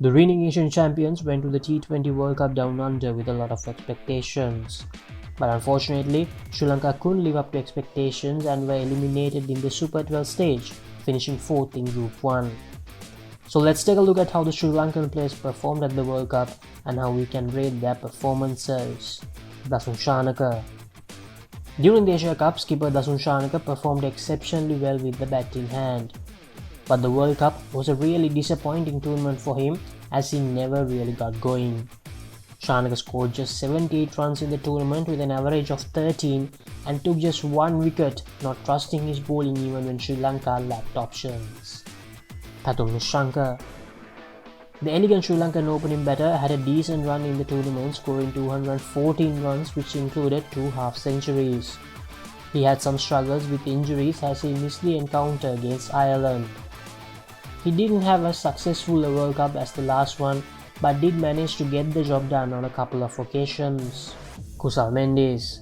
The reigning Asian champions went to the T20 World Cup down under with a lot of expectations. But unfortunately, Sri Lanka couldn't live up to expectations and were eliminated in the Super 12 stage, finishing 4th in Group 1. So let's take a look at how the Sri Lankan players performed at the World Cup and how we can rate their performances. Dasun Shanaka. During the Asia Cup, skipper Dasun Shanaka performed exceptionally well with the batting hand. But the World Cup was a really disappointing tournament for him as he never really got going. Shanaka scored just 78 runs in the tournament with an average of 13 and took just 1 wicket, not trusting his bowling even when Sri Lanka lacked options. Pathum Nissanka. The elegant Sri Lankan opening batter had a decent run in the tournament, scoring 214 runs which included 2 half-centuries. He had some struggles with injuries as he missed the encounter against Ireland. He didn't have as successful a World Cup as the last one, but did manage to get the job done on a couple of occasions. Kusal Mendis.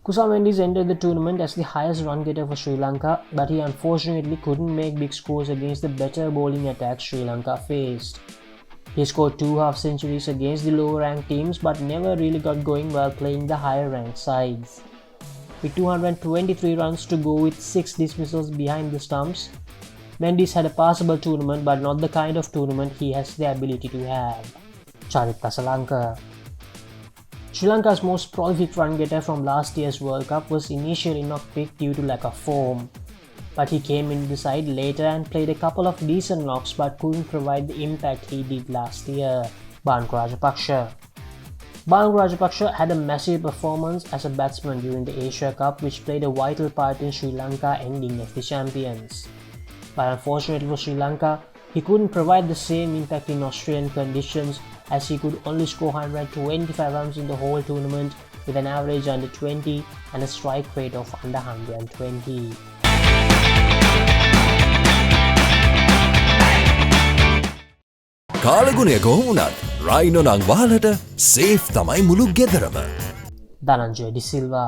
Kusal Mendis entered the tournament as the highest run getter for Sri Lanka, but he unfortunately couldn't make big scores against the better bowling attacks Sri Lanka faced. He scored 2 half-centuries against the lower ranked teams but never really got going while playing the higher ranked sides. With 223 runs to go with 6 dismissals behind the stumps, Mendis had a passable tournament but not the kind of tournament he has the ability to have. Charit Tasalanka. Sri Lanka's most prolific run getter from last year's World Cup was initially not picked due to lack of form. But he came into the side later and played a couple of decent knocks but couldn't provide the impact he did last year. Bhanku Rajapaksa. Bhanku Rajapaksa had a massive performance as a batsman during the Asia Cup which played a vital part in Sri Lanka ending as the champions. But unfortunately for Sri Lanka, he couldn't provide the same impact in Australian conditions as he could only score 125 runs in the whole tournament with an average under 20 and a strike rate of under 120. කාලගුණය කොහොමුණත් Rhino නං වහලට safe තමයි මුළු ගෙදරම. Dhananjaya De Silva.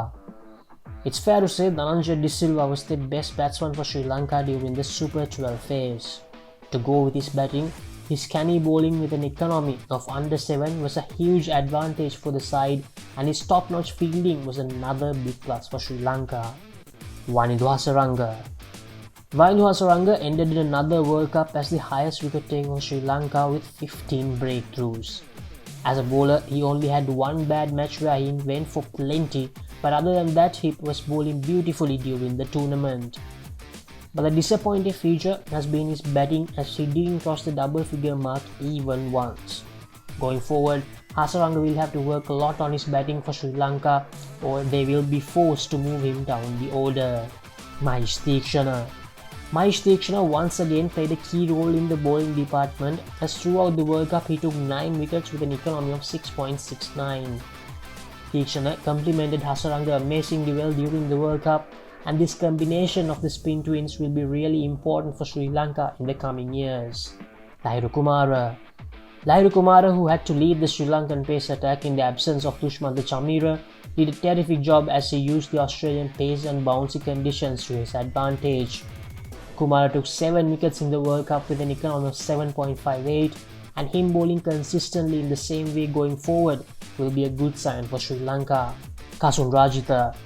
It's fair to say Dhananjaya De Silva was the best batsman for Sri Lanka during the Super 12 phase. To go with his batting, his canny bowling with an economy of under 7 was a huge advantage for the side and his top-notch fielding was another big plus for Sri Lanka. Wanindu Hasaranga. Wanindu Hasaranga ended in another World Cup as the highest wicket taker for Sri Lanka with 15 breakthroughs. As a bowler, he only had 1 bad match where he went for plenty, but other than that, he was bowling beautifully during the tournament. But the disappointing feature has been his batting as he didn't cross the double figure mark even once. Going forward, Hasaranga will have to work a lot on his batting for Sri Lanka or they will be forced to move him down the order. Mahesh Theekshana. Mahesh Theekshana once again played a key role in the bowling department as throughout the World Cup he took 9 wickets with an economy of 6.69. Theekshana complemented Hasaranga amazingly well during the World Cup and this combination of the spin twins will be really important for Sri Lanka in the coming years. Lahiru Kumara. Lahiru Kumara, who had to lead the Sri Lankan pace attack in the absence of Dushmantha Chameera, did a terrific job as he used the Australian pace and bouncy conditions to his advantage. Kumara took 7 wickets in the World Cup with an economy of 7.58 and him bowling consistently in the same way going forward will be a good sign for Sri Lanka. Kasun Rajitha.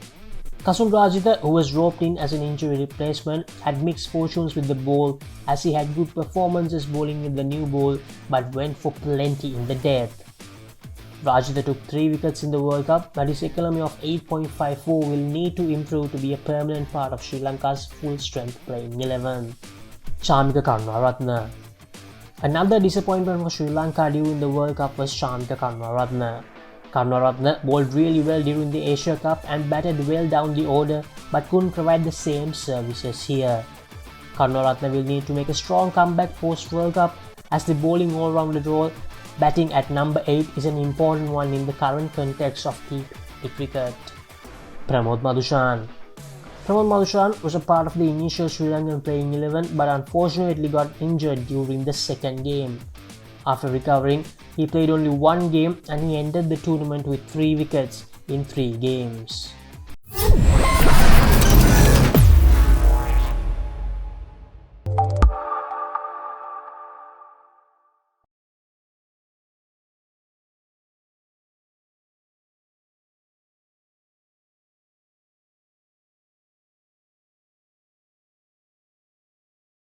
Kasun Rajitha, who was roped in as an injury replacement, had mixed fortunes with the ball as he had good performances bowling with the new ball but went for plenty in the death. Rajitha took 3 wickets in the World Cup but his economy of 8.54 will need to improve to be a permanent part of Sri Lanka's full-strength playing 11. Shamika Karunaratne. Another disappointment for Sri Lanka during the World Cup was Shamika Karunaratne. Karunaratne bowled really well during the Asia Cup and batted well down the order but couldn't provide the same services here. Karunaratne will need to make a strong comeback post-World Cup as the bowling all-rounder role, batting at number 8 is an important one in the current context of T20 cricket. Pramod Madushan. Pramod Madushan was a part of the initial Sri Lankan playing 11 but unfortunately got injured during the second game. After recovering, he played only 1 game and he ended the tournament with 3 wickets in 3 games.